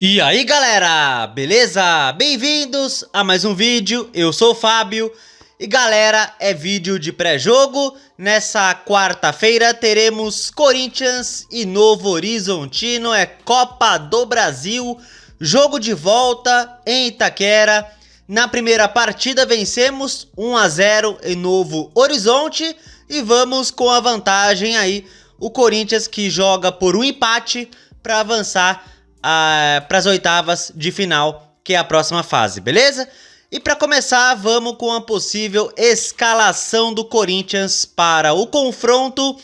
E aí galera, beleza? Bem-vindos a mais um vídeo, eu sou o Fábio. E galera, é vídeo de pré-jogo. Nessa quarta-feira teremos Corinthians e Novo Horizontino, é Copa do Brasil. Jogo de volta em Itaquera. Na primeira partida vencemos 1 a 0 em Novo Horizonte. E vamos com a vantagem aí, o Corinthians que joga por um empate para avançar para as oitavas de final, que é a próxima fase, beleza? E para começar, vamos com a possível escalação do Corinthians para o confronto.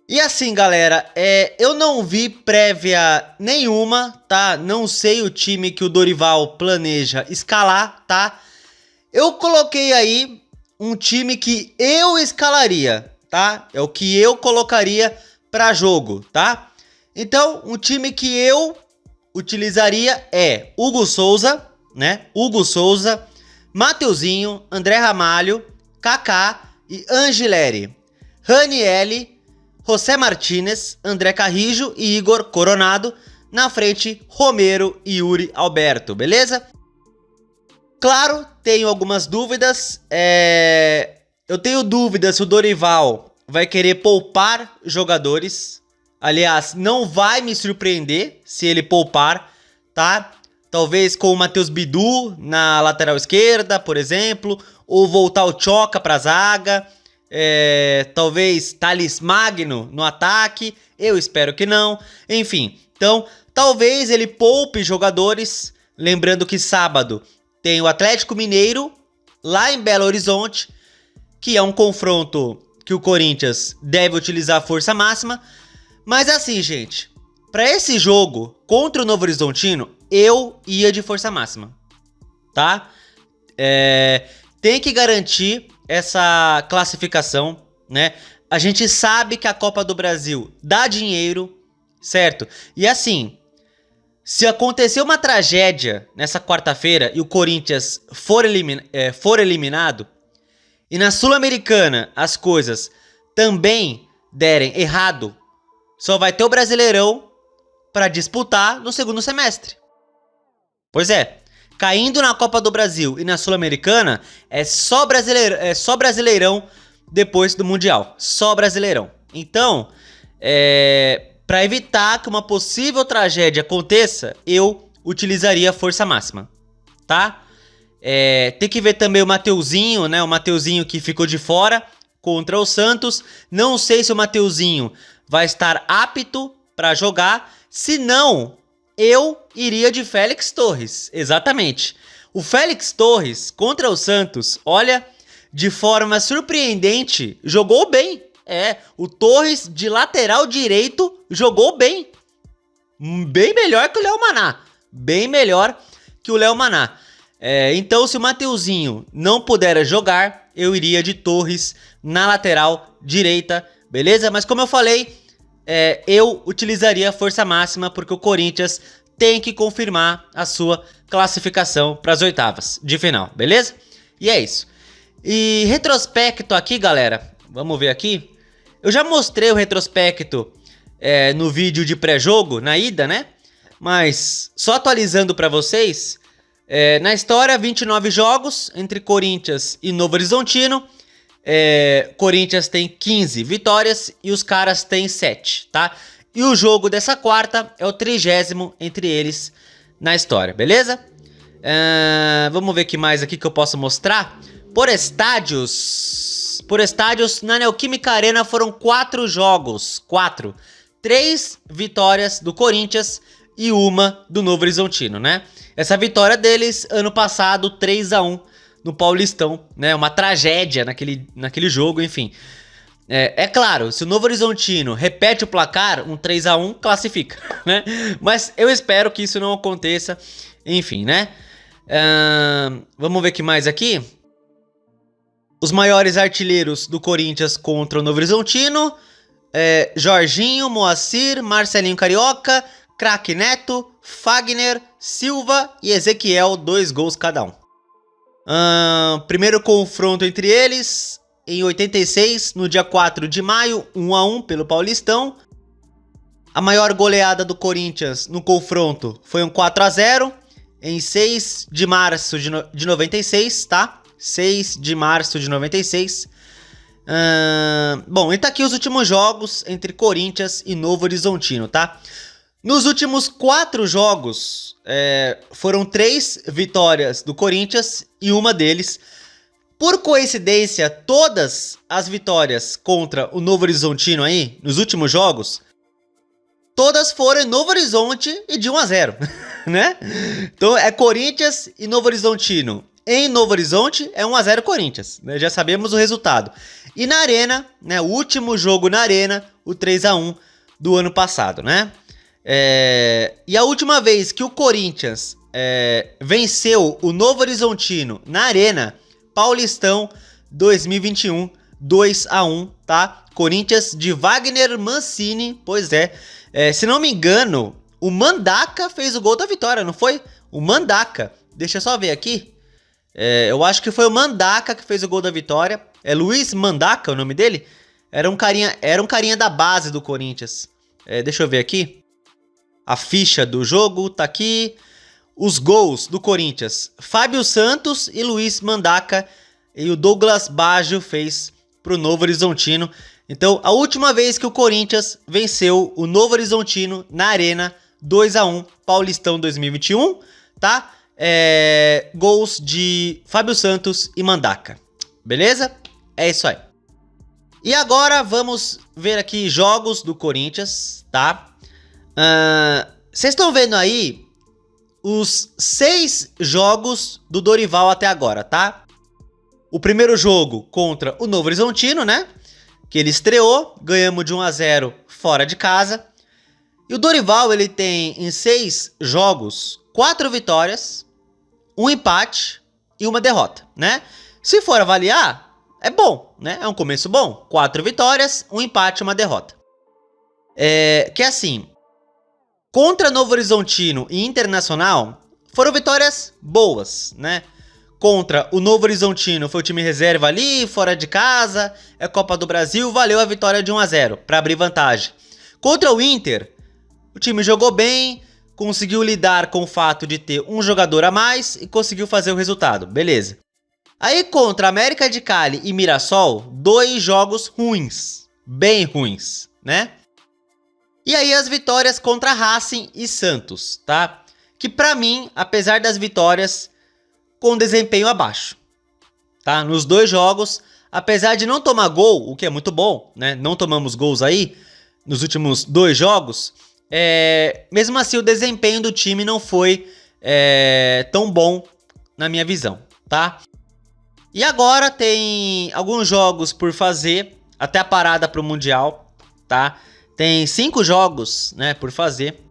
E assim, galera, eu não vi prévia nenhuma, tá? Não sei o time que o Dorival planeja escalar, tá? Eu coloquei aí um time que eu escalaria, tá? É o que eu colocaria para jogo, tá? Então, um time que eu utilizaria é Hugo Souza, né? Hugo Souza, Mateuzinho, André Ramalho, Kaká e Angileri. Ranieri, José Martinez, André Carrijo e Igor Coronado. Na frente, Romero e Yuri Alberto, beleza? Claro, tenho algumas dúvidas. Eu tenho dúvidas se o Dorival vai querer poupar jogadores. Aliás, não vai me surpreender se ele poupar, tá? Talvez com o Matheus Bidu na lateral esquerda, por exemplo. Ou voltar o Choca pra zaga. Talvez Thales Magno no ataque. Eu espero que não. Enfim, então talvez ele poupe jogadores. Lembrando que sábado tem o Atlético Mineiro lá em Belo Horizonte, que é um confronto que o Corinthians deve utilizar a força máxima. Mas assim, gente, para esse jogo contra o Novo Horizontino, eu ia de força máxima, tá? Tem que garantir essa classificação, né? A gente sabe que a Copa do Brasil dá dinheiro, certo? E assim, se acontecer uma tragédia nessa quarta-feira e o Corinthians for eliminado, e na Sul-Americana as coisas também derem errado, só vai ter o Brasileirão para disputar no segundo semestre. Pois é, caindo na Copa do Brasil e na Sul-Americana, é só Brasileirão depois do Mundial. Só Brasileirão. Então, para evitar que uma possível tragédia aconteça, eu utilizaria a força máxima, tá? Tem que ver também o Mateuzinho, né? O Mateuzinho que ficou de fora contra o Santos. Não sei se o Mateuzinho vai estar apto para jogar. Se não, eu iria de Félix Torres. Exatamente. O Félix Torres contra o Santos, olha, de forma surpreendente, jogou bem. O Torres de lateral direito jogou bem. Bem melhor que o Léo Maná. Bem melhor que o Léo Maná. Então, se o Mateuzinho não puder jogar, eu iria de Torres na lateral direita. Beleza? Mas como eu falei, eu utilizaria a força máxima porque o Corinthians tem que confirmar a sua classificação para as oitavas de final, beleza? E é isso. E retrospecto aqui, galera, vamos ver aqui. Eu já mostrei o retrospecto no vídeo de pré-jogo, na ida, né? Mas só atualizando para vocês, na história, 29 jogos entre Corinthians e Novo Horizontino. Corinthians tem 15 vitórias e os caras têm 7, tá? E o jogo dessa quarta é o 30º entre eles na história, beleza? Vamos ver o que mais aqui que eu posso mostrar. Por estádios, na Neoquímica Arena foram 4 jogos, 3 vitórias do Corinthians e uma do Novo Horizontino, né? Essa vitória deles, ano passado, 3 a 1 no Paulistão, né? Uma tragédia naquele jogo, enfim. Claro, se o Novo Horizontino repete o placar, um 3 a 1 classifica, né? Mas eu espero que isso não aconteça, enfim, né? Vamos ver o que mais aqui. Os maiores artilheiros do Corinthians contra o Novo Horizontino. Jorginho, Moacir, Marcelinho Carioca, Craque Neto, Fagner, Silva e Ezequiel, 2 gols cada um. Primeiro confronto entre eles, em 86, no dia 4 de maio, 1 a 1 pelo Paulistão. A maior goleada do Corinthians no confronto foi um 4 a 0 em 6 de março de 96, tá? 6 de março de 96. Bom, e tá aqui os últimos jogos entre Corinthians e Novo Horizontino, tá? Nos últimos 4 jogos, foram 3 vitórias do Corinthians e uma deles, por coincidência, todas as vitórias contra o Novo Horizontino aí, nos últimos jogos, todas foram em Novo Horizonte e de 1 a 0, né? Então é Corinthians e Novo Horizontino. Em Novo Horizonte é 1 a 0 Corinthians, né? Já sabemos o resultado. E na Arena, né, o último jogo na Arena, o 3 a 1 do ano passado, né? E a última vez que o Corinthians venceu o Novo Horizontino na Arena, Paulistão 2021, 2 a 1, tá? Corinthians de Wagner Mancini, pois é. Se não me engano, o Mandaca fez o gol da vitória, não foi? O Mandaca, deixa eu só ver aqui. Eu acho que foi o Mandaca que fez o gol da vitória. É Luiz Mandaca o nome dele? Era um carinha da base do Corinthians. Deixa eu ver aqui. A ficha do jogo tá aqui. Os gols do Corinthians: Fábio Santos e Luiz Mandaca. E o Douglas Baggio fez pro Novo Horizontino. Então, a última vez que o Corinthians venceu o Novo Horizontino na Arena, 2 a 1, Paulistão 2021, tá? Gols de Fábio Santos e Mandaca. Beleza? É isso aí. E agora vamos ver aqui jogos do Corinthians, tá? Vocês estão vendo aí os 6 jogos do Dorival até agora, tá? O primeiro jogo contra o Novo Horizontino, né? Que ele estreou, ganhamos de 1 a 0 fora de casa. E o Dorival, ele tem em 6 jogos 4 vitórias, 1 empate e 1 derrota, né? Se for avaliar, é bom, né? É um começo bom. 4 vitórias, 1 empate e 1 derrota. Que assim, contra Novo Horizontino e Internacional, foram vitórias boas, né? Contra o Novo Horizontino foi o time reserva ali, fora de casa, é Copa do Brasil, valeu a vitória de 1 a 0 para abrir vantagem. Contra o Inter, o time jogou bem, conseguiu lidar com o fato de ter um jogador a mais e conseguiu fazer o resultado, beleza. Aí contra América de Cali e Mirassol, 2 jogos ruins, bem ruins, né? E aí as vitórias contra Racing e Santos, tá? Que pra mim, apesar das vitórias, com desempenho abaixo, tá? Nos 2 jogos, apesar de não tomar gol, o que é muito bom, né? Não tomamos gols aí nos últimos 2 jogos, mesmo assim o desempenho do time não foi tão bom na minha visão, tá? E agora tem alguns jogos por fazer, até a parada pro Mundial, tá? Tem 5 jogos, né, por fazer.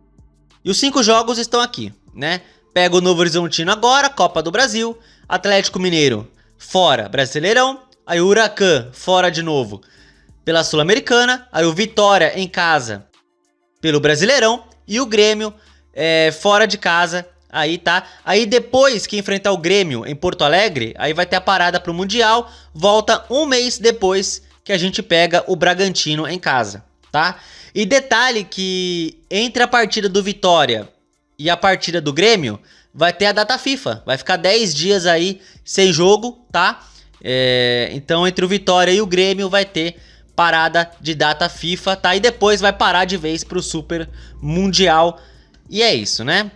E os 5 jogos estão aqui, né? Pega o Novo Horizontino agora, Copa do Brasil. Atlético Mineiro, fora, Brasileirão. Aí o Huracan, fora de novo, pela Sul-Americana. Aí o Vitória, em casa, pelo Brasileirão. E o Grêmio, fora de casa, aí tá. Aí depois que enfrentar o Grêmio em Porto Alegre, aí vai ter a parada pro Mundial. Volta um mês depois que a gente pega o Bragantino em casa, tá? E detalhe que entre a partida do Vitória e a partida do Grêmio, vai ter a data FIFA. Vai ficar 10 dias aí sem jogo, tá? Então entre o Vitória e o Grêmio vai ter parada de data FIFA, tá? E depois vai parar de vez pro Super Mundial. E é isso, né?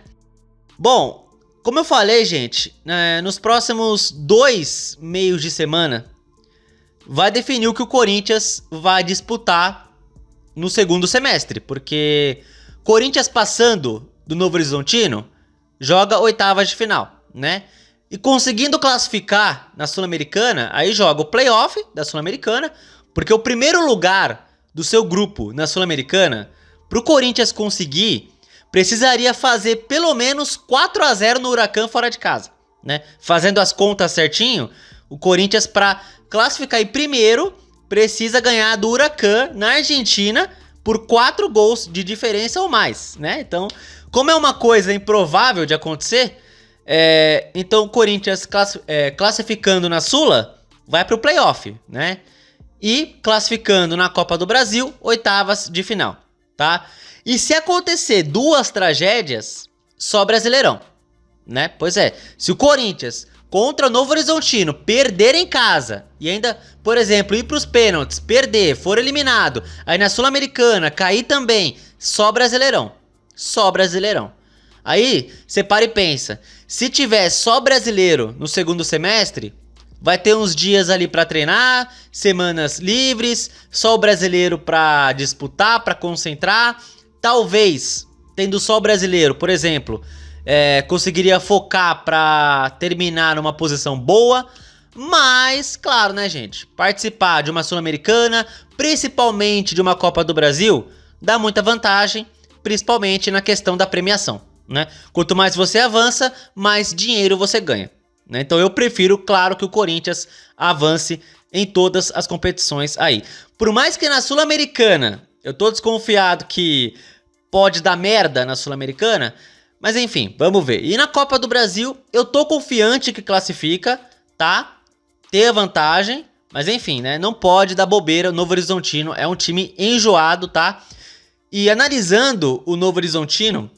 Bom, como eu falei, gente, nos próximos 2 meios de semana, vai definir o que o Corinthians vai disputar no segundo semestre. Porque Corinthians passando do Novo Horizontino, joga oitavas de final, né? E conseguindo classificar na Sul-Americana, aí joga o playoff da Sul-Americana, porque o primeiro lugar do seu grupo na Sul-Americana, pro Corinthians conseguir, precisaria fazer pelo menos 4 a 0 no Huracan fora de casa, né? Fazendo as contas certinho, o Corinthians, para classificar em primeiro, precisa ganhar do Huracan na Argentina por 4 gols de diferença ou mais, né? Então, como é uma coisa improvável de acontecer, então o Corinthians classificando na Sula vai para o playoff, né? E classificando na Copa do Brasil, oitavas de final, tá? E se acontecer duas tragédias, só Brasileirão, né? Pois é, se o Corinthians contra o Novo Horizontino perder em casa e ainda, por exemplo, ir para os pênaltis, perder, for eliminado, aí na Sul-Americana cair também, só Brasileirão. Só Brasileirão. Aí você para e pensa, se tiver só brasileiro no segundo semestre, vai ter uns dias ali para treinar, semanas livres, só o brasileiro para disputar, para concentrar. Talvez, tendo só o brasileiro, por exemplo, conseguiria focar para terminar numa posição boa. Mas, claro, né, gente? Participar de uma Sul-Americana, principalmente de uma Copa do Brasil, dá muita vantagem, principalmente na questão da premiação, né? Quanto mais você avança, mais dinheiro você ganha, né? Então eu prefiro, claro, que o Corinthians avance em todas as competições aí. Por mais que na Sul-Americana, eu tô desconfiado que pode dar merda na Sul-Americana, mas enfim, vamos ver. E na Copa do Brasil, eu tô confiante que classifica, tá? Ter a vantagem, mas enfim, né? Não pode dar bobeira, o Novo Horizontino é um time enjoado, tá? E analisando o Novo Horizontino,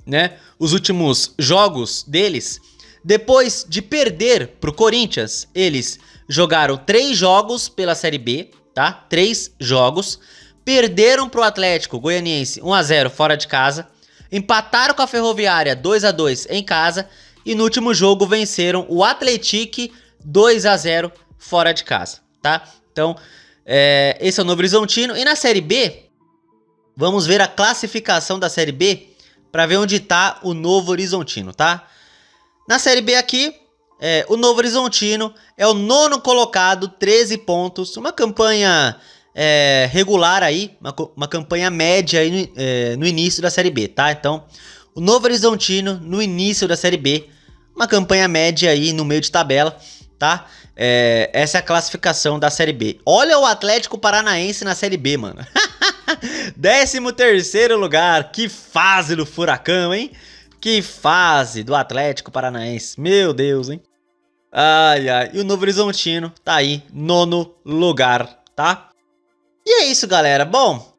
né, os últimos jogos deles, depois de perder pro Corinthians, eles jogaram 3 jogos pela Série B, tá? 3 jogos. Perderam pro Atlético Goianiense 1 a 0 fora de casa. Empataram com a Ferroviária 2 a 2 em casa. E no último jogo venceram o Atlético 2 a 0 fora de casa, tá? Então, esse é o Novo Horizontino. E na Série B, vamos ver a classificação da Série B para ver onde tá o Novo Horizontino, tá? Na Série B aqui, o Novo Horizontino é o 9º colocado, 13 pontos. Uma campanha regular aí, uma campanha média aí no início da Série B, tá? Então, o Novo Horizontino no início da Série B, uma campanha média aí no meio de tabela, tá? Essa é a classificação da Série B. Olha o Atlético Paranaense na Série B, mano. 13º lugar, que fase do Furacão, hein? Que fase do Atlético Paranaense, meu Deus, hein? Ai, ai, e o Novo Horizontino tá aí, 9º lugar, tá? E é isso, galera, bom,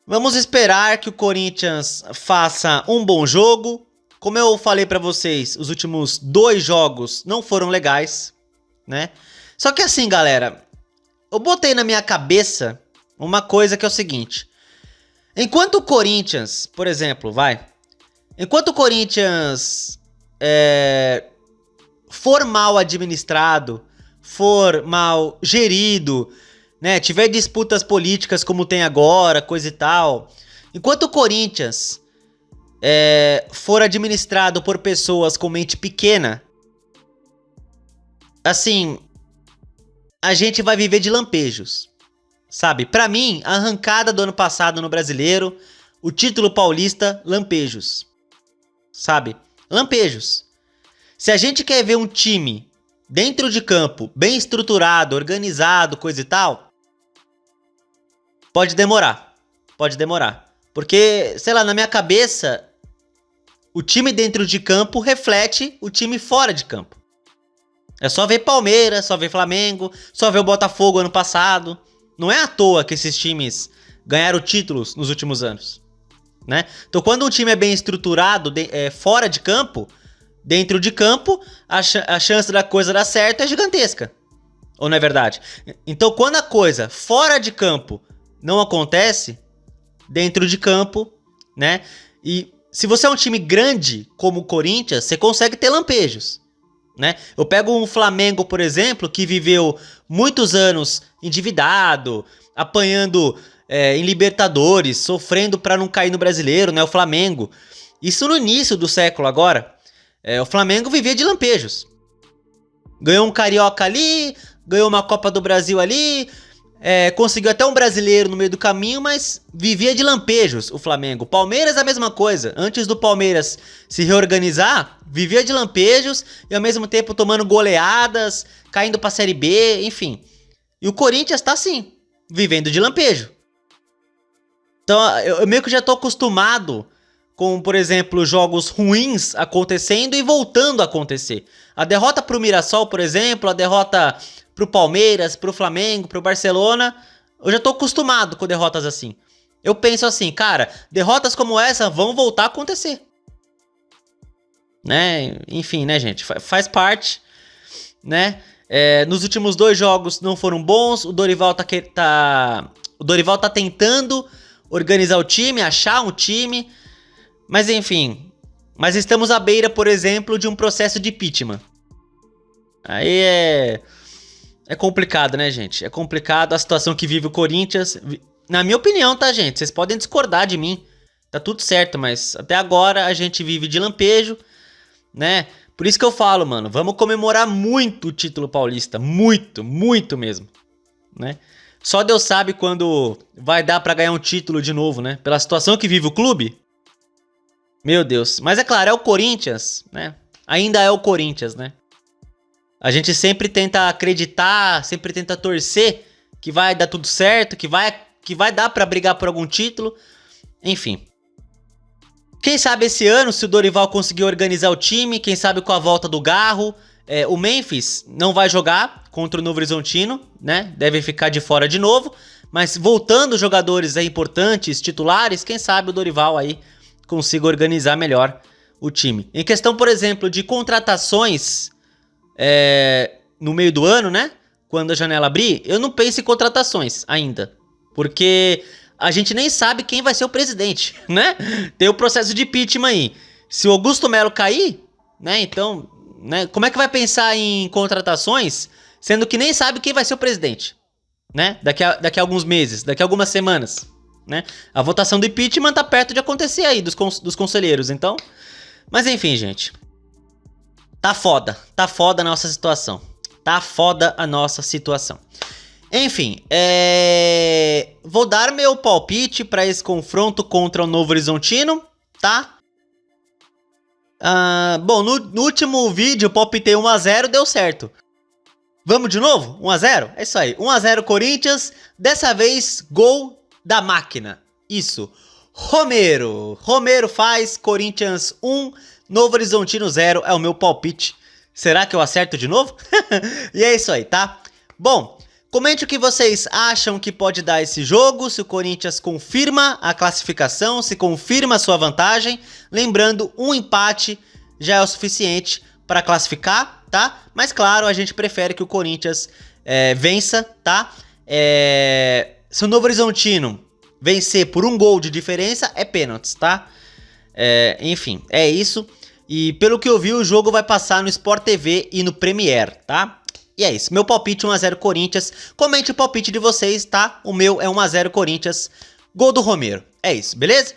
vamos esperar que o Corinthians faça um bom jogo. Como eu falei pra vocês, os últimos 2 jogos não foram legais, né? Só que assim, galera, eu botei na minha cabeça uma coisa que é o seguinte. Enquanto o Corinthians, por exemplo, enquanto o Corinthians for mal administrado, for mal gerido, né, tiver disputas políticas como tem agora, coisa e tal, enquanto o Corinthians for administrado por pessoas com mente pequena, assim, a gente vai viver de lampejos, sabe? Pra mim, a arrancada do ano passado no Brasileiro, o título paulista, lampejos, sabe? Lampejos. Se a gente quer ver um time dentro de campo, bem estruturado, organizado, coisa e tal, pode demorar. Pode demorar. Porque, sei lá, na minha cabeça, o time dentro de campo reflete o time fora de campo. É só ver Palmeiras, só ver Flamengo, só ver o Botafogo ano passado. Não é à toa que esses times ganharam títulos nos últimos anos, né? Então, quando um time é bem estruturado fora de campo, dentro de campo, a chance da coisa dar certo é gigantesca. Ou não é verdade? Então, quando a coisa fora de campo não acontece, dentro de campo, né? E se você é um time grande como o Corinthians, você consegue ter lampejos, né? Eu pego um Flamengo, por exemplo, que viveu muitos anos endividado, apanhando em Libertadores, sofrendo para não cair no Brasileiro, né? O Flamengo. Isso no início do século agora. O Flamengo vivia de lampejos. Ganhou um Carioca ali, ganhou uma Copa do Brasil ali, conseguiu até um brasileiro no meio do caminho, mas vivia de lampejos o Flamengo. Palmeiras a mesma coisa. Antes do Palmeiras se reorganizar, vivia de lampejos e ao mesmo tempo tomando goleadas, caindo pra Série B, enfim. E o Corinthians tá assim, vivendo de lampejo. Então eu meio que já tô acostumado com, por exemplo, jogos ruins acontecendo e voltando a acontecer. A derrota pro Mirassol, por exemplo, a derrota pro Palmeiras, pro Flamengo, pro Barcelona, eu já tô acostumado com derrotas assim. Eu penso assim, cara, derrotas como essa vão voltar a acontecer. Né? Enfim, né, gente? Faz parte, né? Nos últimos 2 jogos não foram bons. O Dorival tá tentando organizar o time, achar um time. Mas enfim. Mas estamos à beira, por exemplo, de um processo de impeachment. Aí é complicado, né, gente? É complicado a situação que vive o Corinthians. Na minha opinião, tá, gente? Vocês podem discordar de mim. Tá tudo certo, mas até agora a gente vive de lampejo, né? Por isso que eu falo, mano, vamos comemorar muito o título paulista. Muito, muito mesmo, né? Só Deus sabe quando vai dar pra ganhar um título de novo, né? Pela situação que vive o clube. Meu Deus. Mas é claro, é o Corinthians, né? Ainda é o Corinthians, né? A gente sempre tenta acreditar, sempre tenta torcer que vai dar tudo certo, que vai dar pra brigar por algum título. Enfim. Quem sabe esse ano, se o Dorival conseguir organizar o time, quem sabe com a volta do Garro. O Memphis não vai jogar contra o Novo Horizontino, né? Deve ficar de fora de novo. Mas voltando jogadores importantes, titulares, quem sabe o Dorival aí consiga organizar melhor o time. Em questão, por exemplo, de contratações no meio do ano, né? Quando a janela abrir, eu não penso em contratações ainda. Porque a gente nem sabe quem vai ser o presidente, né? Tem o processo de impeachment aí. Se o Augusto Melo cair, né? Então, né? Como é que vai pensar em contratações, sendo que nem sabe quem vai ser o presidente, né? Daqui a alguns meses, daqui a algumas semanas, né? A votação do impeachment tá perto de acontecer aí, dos conselheiros, então... Mas enfim, gente. Tá foda a nossa situação. Tá foda a nossa situação. Enfim, vou dar meu palpite para esse confronto contra o Novo Horizontino, tá? Bom, no último vídeo eu palpitei 1 a 0, deu certo. Vamos de novo? 1 a 0? É isso aí, 1 a 0 Corinthians. Dessa vez, gol da máquina. Isso, Romero. Romero faz, Corinthians 1, Novo Horizontino 0, é o meu palpite. Será que eu acerto de novo? E é isso aí, tá? Bom, comente o que vocês acham que pode dar esse jogo, se o Corinthians confirma a classificação, se confirma a sua vantagem. Lembrando, um empate já é o suficiente para classificar, tá? Mas claro, a gente prefere que o Corinthians vença, tá? Se o Novo Horizontino vencer por 1 gol de diferença, é pênaltis, tá? Enfim, é isso. E pelo que eu vi, o jogo vai passar no Sport TV e no Premiere, tá? E é isso, meu palpite 1 a 0 Corinthians. Comente o palpite de vocês, tá? O meu é 1 a 0 Corinthians, gol do Romero. É isso, beleza?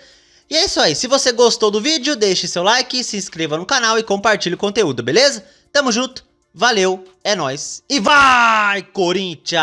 E é isso aí, se você gostou do vídeo, deixe seu like, se inscreva no canal e compartilhe o conteúdo, beleza? Tamo junto, valeu, é nóis e vai, Corinthians!